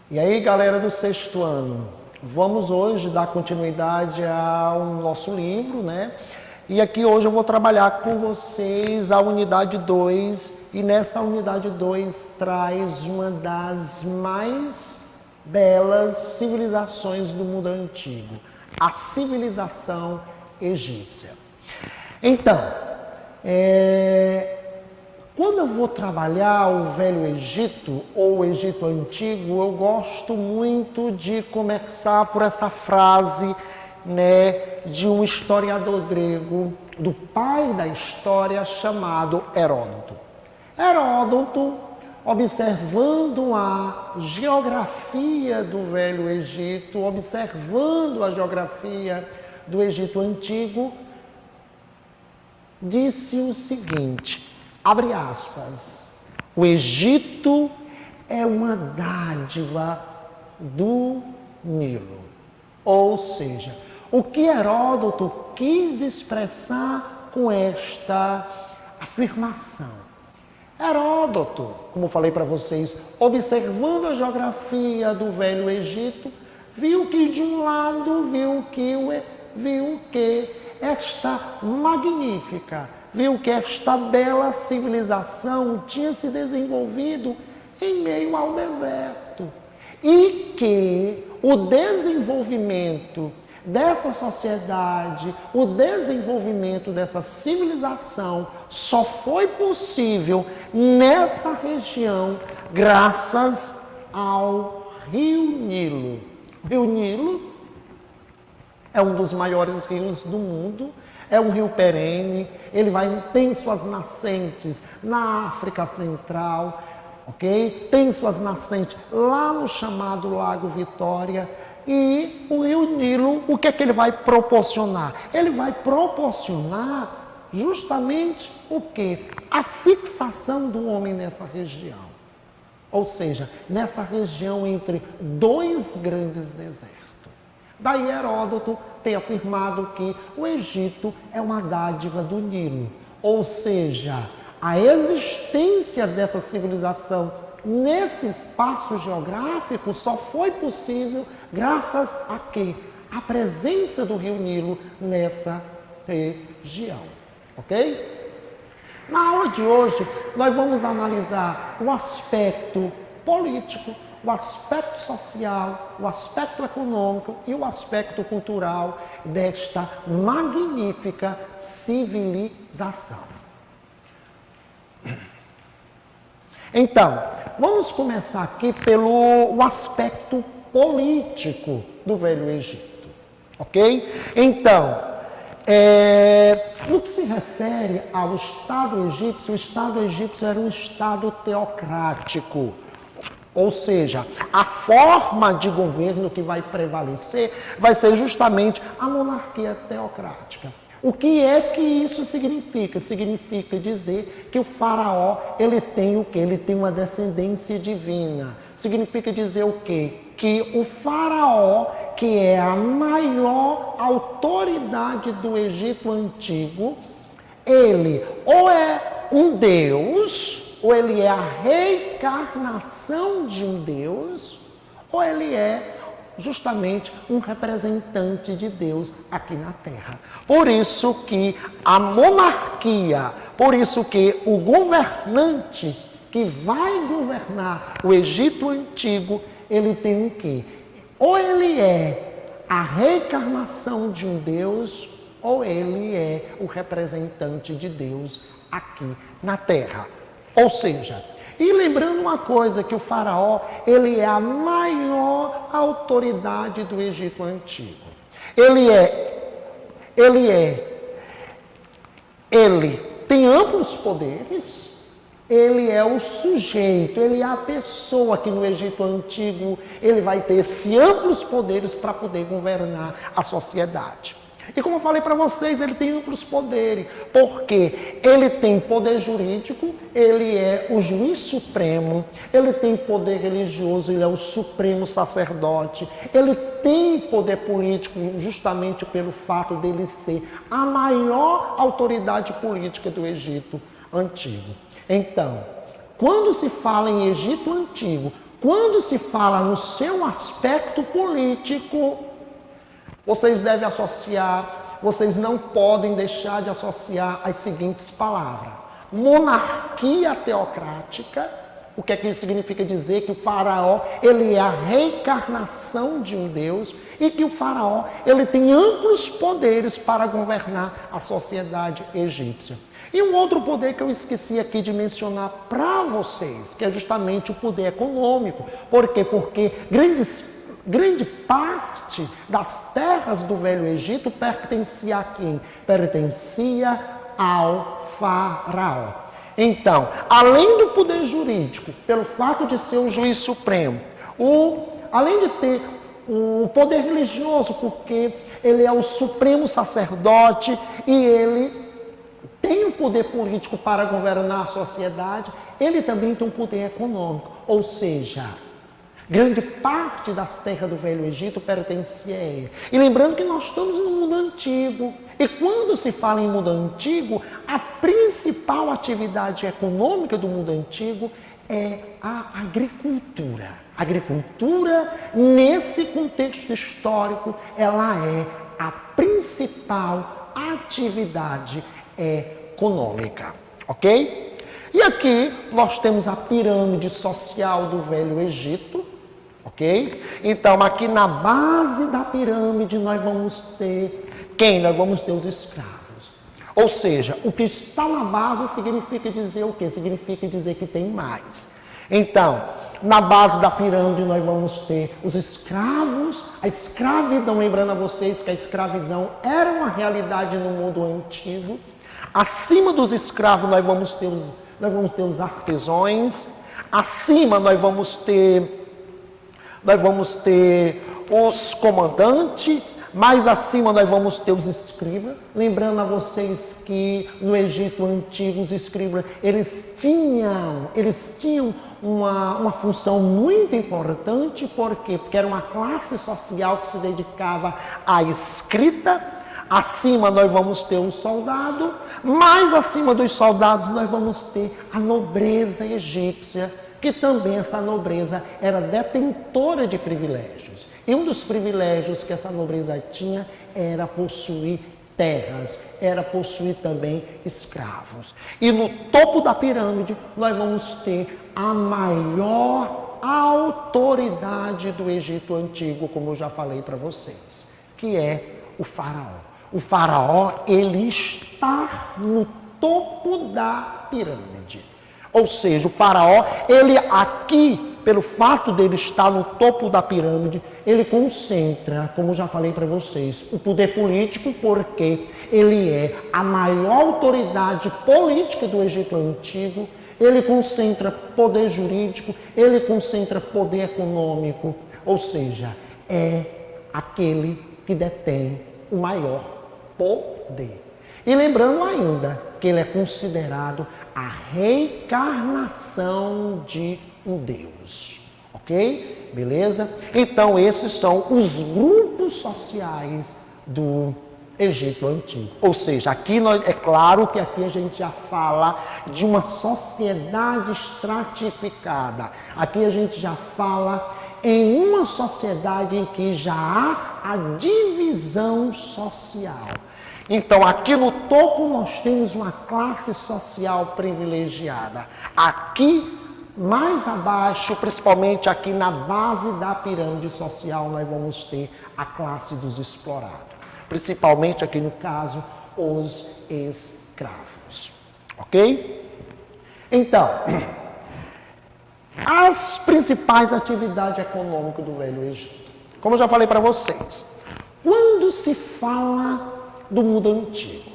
E aí, galera do sexto ano, vamos hoje dar continuidade ao nosso livro, né? E aqui hoje eu vou trabalhar com vocês a unidade 2, e nessa unidade 2 traz uma das mais belas civilizações do mundo antigo, a civilização egípcia. Então, quando eu vou trabalhar o Velho Egito ou o Egito Antigo, eu gosto muito de começar por essa frase, né, de um historiador grego, do pai da história, chamado Heródoto. Heródoto, observando a geografia do Velho Egito, observando a geografia do Egito Antigo, disse o seguinte, abre aspas, o Egito é uma dádiva do Nilo. Ou seja, o que Heródoto quis expressar com esta afirmação? Heródoto, como falei para vocês, observando a geografia do Velho Egito, viu que de um lado, viu que esta magnífica, viu que esta bela civilização tinha se desenvolvido em meio ao deserto e que o desenvolvimento dessa sociedade, o desenvolvimento dessa civilização só foi possível nessa região graças ao Rio Nilo. O Rio Nilo é um dos maiores rios do mundo, é um rio perene, ele tem suas nascentes na África Central, ok? Tem suas nascentes lá no chamado Lago Vitória. E o Rio Nilo, o que é que ele vai proporcionar? Ele vai proporcionar justamente o quê? A fixação do homem nessa região. Ou seja, nessa região entre dois grandes desertos. Daí Heródoto tem afirmado que o Egito é uma dádiva do Nilo. Ou seja, a existência dessa civilização nesse espaço geográfico só foi possível graças a quê? A presença do Rio Nilo nessa região, ok? Na aula de hoje, nós vamos analisar o aspecto político, o aspecto social, o aspecto econômico e o aspecto cultural desta magnífica civilização. Então, vamos começar aqui pelo aspecto político do Velho Egito, ok? Então, no que se refere ao Estado egípcio, o Estado egípcio era um Estado teocrático, ou seja, a forma de governo que vai prevalecer vai ser justamente a monarquia teocrática. O que é que isso significa? Significa dizer que o faraó, ele tem o quê? Ele tem uma descendência divina. Significa dizer o quê? Que o faraó, que é a maior autoridade do Egito Antigo, ele ou é um deus, ou ele é a reencarnação de um deus, ou ele é justamente um representante de Deus aqui na Terra. Por isso que a monarquia, por isso que o governante que vai governar o Egito Antigo, ele tem o quê? Ou ele é a reencarnação de um Deus, ou ele é o representante de Deus aqui na Terra. Ou seja, e lembrando uma coisa, que o faraó, ele é a maior autoridade do Egito Antigo. Ele tem amplos poderes, ele é o sujeito, ele é a pessoa que no Egito Antigo, ele vai ter esses amplos poderes para poder governar a sociedade. E como eu falei para vocês, ele tem amplos poderes, porque ele tem poder jurídico, ele é o juiz supremo, ele tem poder religioso, ele é o supremo sacerdote, ele tem poder político justamente pelo fato dele ser a maior autoridade política do Egito Antigo. Então, quando se fala em Egito Antigo, quando se fala no seu aspecto político, vocês devem associar, vocês não podem deixar de associar as seguintes palavras. Monarquia teocrática. O que é que isso significa dizer? Que o faraó, ele é a reencarnação de um Deus e que o faraó, ele tem amplos poderes para governar a sociedade egípcia. E um outro poder que eu esqueci aqui de mencionar para vocês, que é justamente o poder econômico. Por quê? Porque grande parte das terras do Velho Egito pertencia a quem? Pertencia ao faraó. Então, além do poder jurídico, pelo fato de ser o juiz supremo, além de ter o poder religioso, porque ele é o supremo sacerdote e ele tem o poder político para governar a sociedade, ele também tem um poder econômico, ou seja, grande parte das terras do Velho Egito pertencia a ele. E lembrando que nós estamos no mundo antigo. E quando se fala em mundo antigo, a principal atividade econômica do mundo antigo é a agricultura. A agricultura, nesse contexto histórico, ela é a principal atividade econômica. Ok? E aqui nós temos a pirâmide social do Velho Egito. Ok? Então, aqui na base da pirâmide, nós vamos ter quem? Nós vamos ter os escravos. Ou seja, o que está na base significa dizer o quê? Significa dizer que tem mais. Então, na base da pirâmide, nós vamos ter os escravos, a escravidão, lembrando a vocês que a escravidão era uma realidade no mundo antigo. Acima dos escravos, nós vamos ter os artesãos. Acima, nós vamos ter os comandantes, mais acima nós vamos ter os escribas. Lembrando a vocês que no Egito Antigo os escribas, eles tinham uma função muito importante. Por quê? Porque era uma classe social que se dedicava à escrita. Acima nós vamos ter um soldado, mais acima dos soldados nós vamos ter a nobreza egípcia, que também essa nobreza era detentora de privilégios. E um dos privilégios que essa nobreza tinha era possuir terras, era possuir também escravos. E no topo da pirâmide nós vamos ter a maior autoridade do Egito Antigo, como eu já falei para vocês, que é o faraó. O faraó, ele está no topo da pirâmide. Ou seja, o faraó, ele aqui, pelo fato dele estar no topo da pirâmide, ele concentra, como já falei para vocês, o poder político, porque ele é a maior autoridade política do Egito Antigo, ele concentra poder jurídico, ele concentra poder econômico, ou seja, é aquele que detém o maior poder. E lembrando ainda que ele é considerado a reencarnação de um Deus. Ok? Beleza? Então, esses são os grupos sociais do Egito Antigo. Ou seja, aqui é claro que aqui a gente já fala de uma sociedade estratificada. Aqui a gente já fala em uma sociedade em que já há a divisão social. Então, aqui no topo nós temos uma classe social privilegiada. Aqui, mais abaixo, principalmente aqui na base da pirâmide social, nós vamos ter a classe dos explorados. Principalmente aqui no caso, os escravos. Ok? Então, as principais atividades econômicas do Velho Egito. Como eu já falei para vocês, quando se fala do mundo antigo,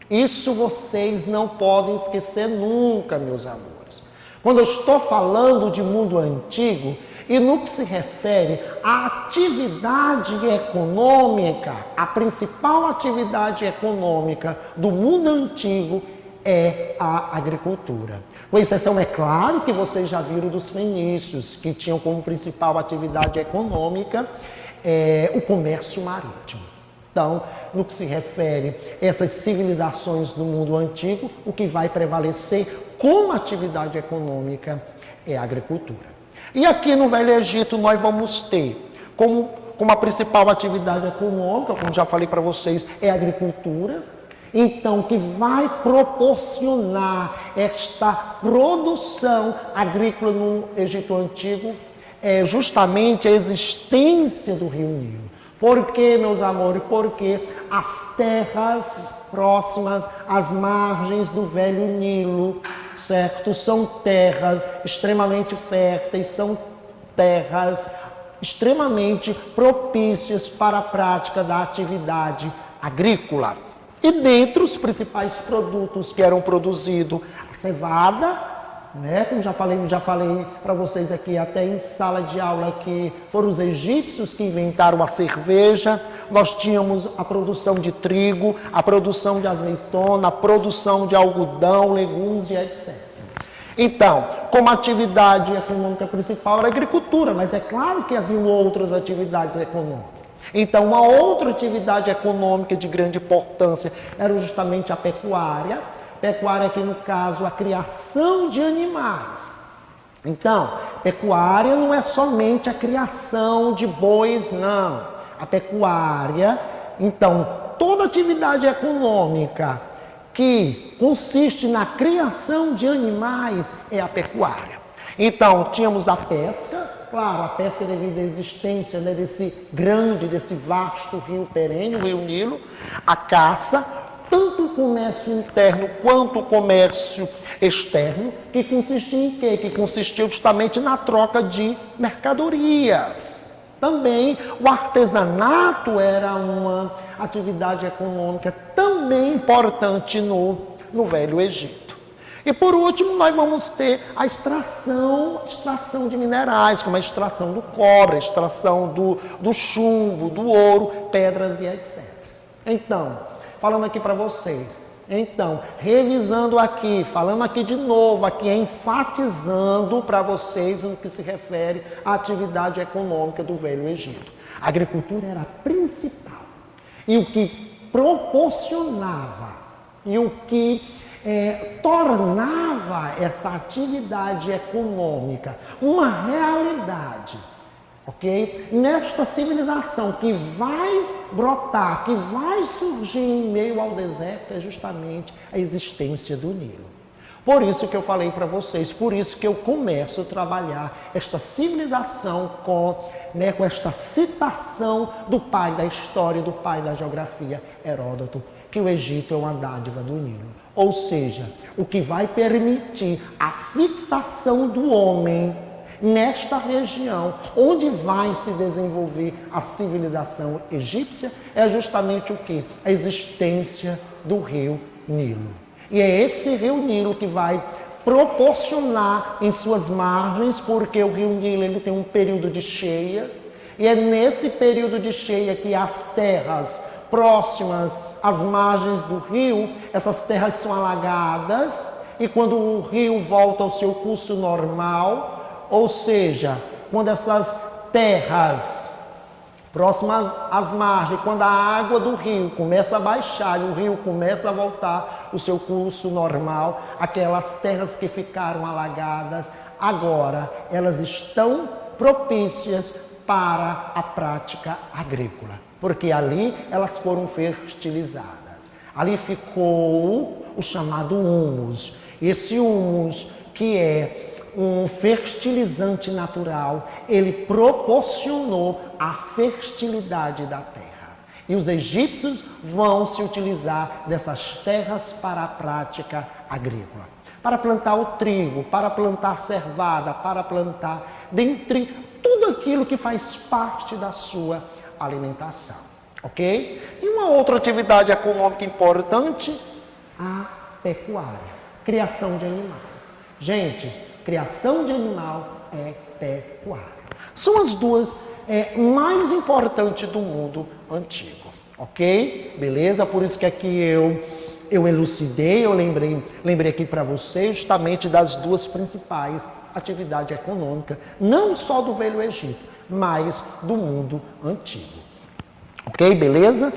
isso vocês não podem esquecer nunca, meus amores. Quando eu estou falando de mundo antigo, e no que se refere à atividade econômica, a principal atividade econômica do mundo antigo é a agricultura. Com exceção, é claro, que vocês já viram dos fenícios, que tinham como principal atividade econômica o comércio marítimo. Então, no que se refere a essas civilizações do mundo antigo, o que vai prevalecer como atividade econômica é a agricultura. E aqui no Velho Egito nós vamos ter como a principal atividade econômica, como já falei para vocês, é a agricultura. Então, que vai proporcionar esta produção agrícola no Egito Antigo é justamente a existência do rio Nilo. Por quê, meus amores? Porque as terras próximas às margens do Velho Nilo, certo? São terras extremamente férteis, são terras extremamente propícias para a prática da atividade agrícola. E dentre os principais produtos que eram produzidos, a cevada, né? Como já falei para vocês aqui até em sala de aula que foram os egípcios que inventaram a cerveja. Nós tínhamos a produção de trigo, a produção de azeitona, a produção de algodão, legumes e etc. Então, como atividade econômica principal era a agricultura, mas é claro que havia outras atividades econômicas. Então, uma outra atividade econômica de grande importância era justamente a pecuária. Pecuária que, no caso, a criação de animais. Então, pecuária não é somente a criação de bois, não. A pecuária, então, toda atividade econômica que consiste na criação de animais é a pecuária. Então, tínhamos a pesca, claro, a pesca devido à existência, né, desse vasto rio perene, o rio Nilo, a caça, tanto o comércio interno quanto o comércio externo, que consistia em quê? Que consistia justamente na troca de mercadorias. Também o artesanato era uma atividade econômica também importante no Velho Egito. E por último, nós vamos ter a extração de minerais, como a extração do cobre, a extração do chumbo, do ouro, pedras e etc. Então, falando aqui para vocês, revisando aqui, falando aqui de novo, aqui enfatizando para vocês no que se refere à atividade econômica do Velho Egito. A agricultura era a principal. E o que proporcionava, e o que tornava essa atividade econômica uma realidade, ok? Nesta civilização que vai brotar, que vai surgir em meio ao deserto, é justamente a existência do Nilo. Por isso que eu falei para vocês, por isso que eu começo a trabalhar esta civilização com esta citação do pai da história, do pai da geografia, Heródoto, que o Egito é uma dádiva do Nilo. Ou seja, o que vai permitir a fixação do homem nesta região onde vai se desenvolver a civilização egípcia é justamente o que? A existência do rio Nilo. E é esse rio Nilo que vai proporcionar em suas margens, porque o rio Nilo ele tem um período de cheias, e é nesse período de cheia que as terras próximas às margens do rio, essas terras são alagadas, e quando o rio volta ao seu curso normal, ou seja, quando essas terras próximas às margens, quando a água do rio começa a baixar e o rio começa a voltar o seu curso normal, aquelas terras que ficaram alagadas, agora elas estão propícias para a prática agrícola, porque ali elas foram fertilizadas. Ali ficou o chamado humus. Esse humus, que é um fertilizante natural, ele proporcionou a fertilidade da terra. E os egípcios vão se utilizar dessas terras para a prática agrícola. Para plantar o trigo, para plantar a cevada, para plantar, dentre tudo aquilo que faz parte da sua alimentação. Ok? E uma outra atividade econômica importante, a pecuária. Criação de animais. Gente, criação de animal é pecuária. São as duas mais importantes do mundo antigo, ok? Beleza? Por isso que aqui eu elucidei, eu lembrei aqui para vocês justamente das duas principais atividades econômicas, não só do Velho Egito, mas do mundo antigo. Ok? Beleza?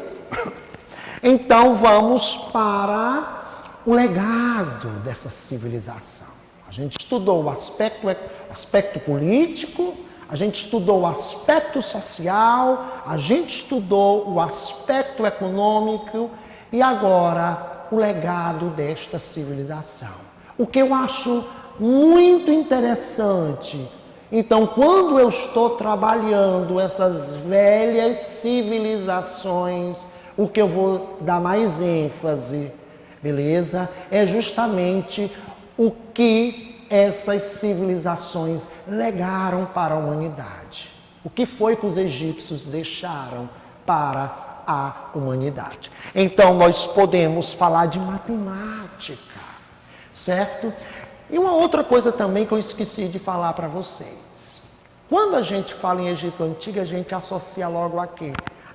Então vamos para o legado dessa civilização. A A gente estudou o aspecto político, a gente estudou o aspecto social, a gente estudou o aspecto econômico e agora o legado desta civilização. O que eu acho muito interessante. Então, quando eu estou trabalhando essas velhas civilizações, o que eu vou dar mais ênfase, beleza? É justamente o que essas civilizações legaram para a humanidade. O que foi que os egípcios deixaram para a humanidade? Então, nós podemos falar de matemática, certo? E uma outra coisa também que eu esqueci de falar para vocês. Quando a gente fala em Egito Antigo, a gente associa logo a quê?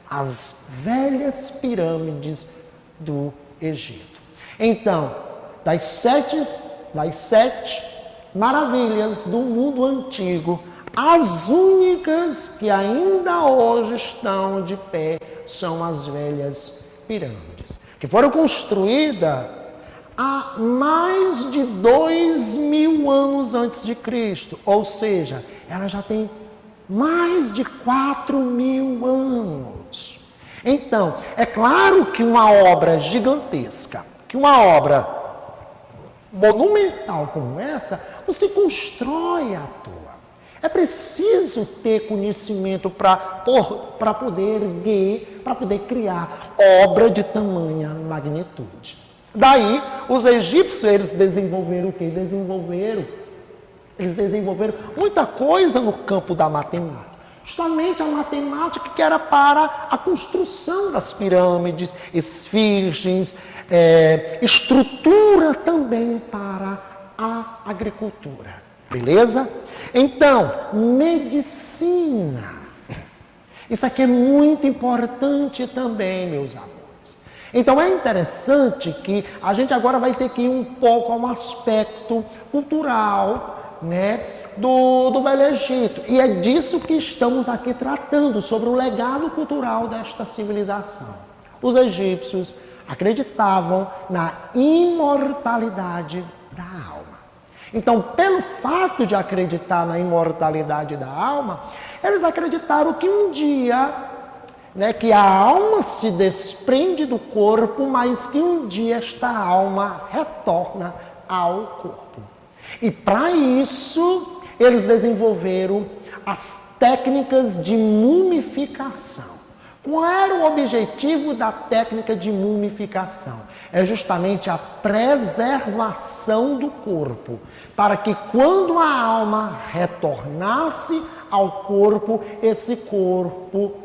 As velhas pirâmides do Egito. Então, das sete maravilhas do mundo antigo, as únicas que ainda hoje estão de pé são as velhas pirâmides, que foram construídas há mais de 2000 anos antes de Cristo, ou seja, ela já tem mais de 4000 anos. Então, é claro que uma obra gigantesca, que uma obra monumental como essa, não se constrói à toa. É preciso ter conhecimento para poder erguer, para poder criar obra de tamanha magnitude. Daí, os egípcios, eles desenvolveram o quê? Eles desenvolveram muita coisa no campo da matemática. Justamente a matemática que era para a construção das pirâmides, esfinges, estrutura também para a agricultura. Beleza? Então, medicina. Isso aqui é muito importante também, meus amores. Então, é interessante que a gente agora vai ter que ir um pouco ao aspecto cultural, né, do Velho Egito. E é disso que estamos aqui tratando, sobre o legado cultural desta civilização. Os egípcios acreditavam na imortalidade da alma. Então, pelo fato de acreditar na imortalidade da alma, eles acreditaram que um dia, né, que a alma se desprende do corpo, mas que um dia esta alma retorna ao corpo. E para isso, eles desenvolveram as técnicas de mumificação. Qual era o objetivo da técnica de mumificação? É justamente a preservação do corpo, para que quando a alma retornasse ao corpo, esse corpo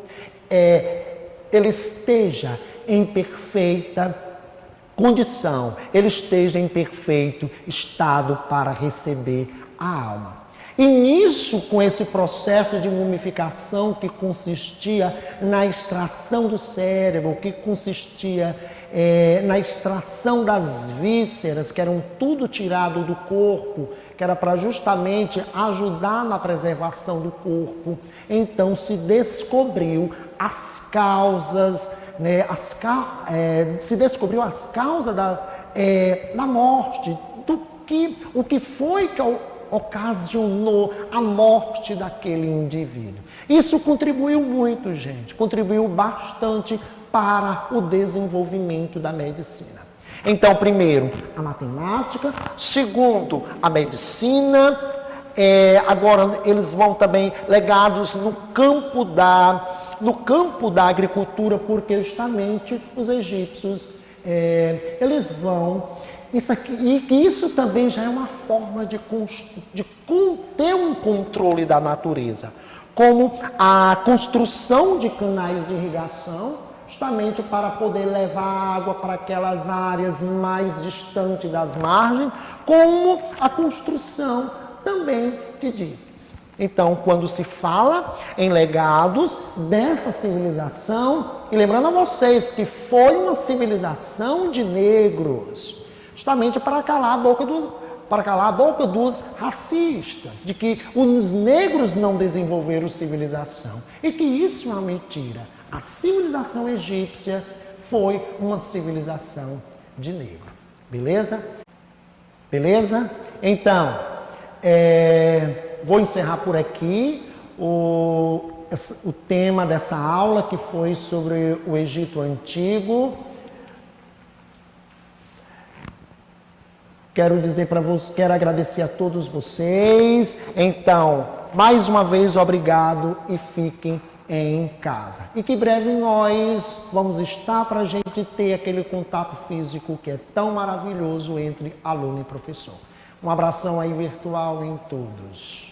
ele esteja em perfeita condição, ele esteja em perfeito estado para receber a alma. E nisso, com esse processo de mumificação que consistia na extração do cérebro, que consistia na extração das vísceras, que eram tudo tirado do corpo, que era para justamente ajudar na preservação do corpo, então se descobriu as causas, né, se descobriu as causas da morte, o que foi que ocasionou a morte daquele indivíduo. Isso contribuiu muito, gente, contribuiu bastante para o desenvolvimento da medicina. Então, primeiro, a matemática, segundo, a medicina, agora eles vão também legados no campo da agricultura, porque justamente os egípcios, eles vão... Isso também já é uma forma de ter um controle da natureza, como a construção de canais de irrigação, justamente para poder levar água para aquelas áreas mais distantes das margens, como a construção também de diques. Então, quando se fala em legados dessa civilização, e lembrando a vocês que foi uma civilização de negros, justamente para calar a boca dos racistas, de que os negros não desenvolveram civilização, e que isso é uma mentira. A civilização egípcia foi uma civilização de negro. Beleza? Beleza? Então, vou encerrar por aqui o tema dessa aula, que foi sobre o Egito Antigo. Quero agradecer a todos vocês. Então, mais uma vez, obrigado e fiquem em casa. E que breve nós vamos estar para a gente ter aquele contato físico que é tão maravilhoso entre aluno e professor. Um abração aí virtual em todos.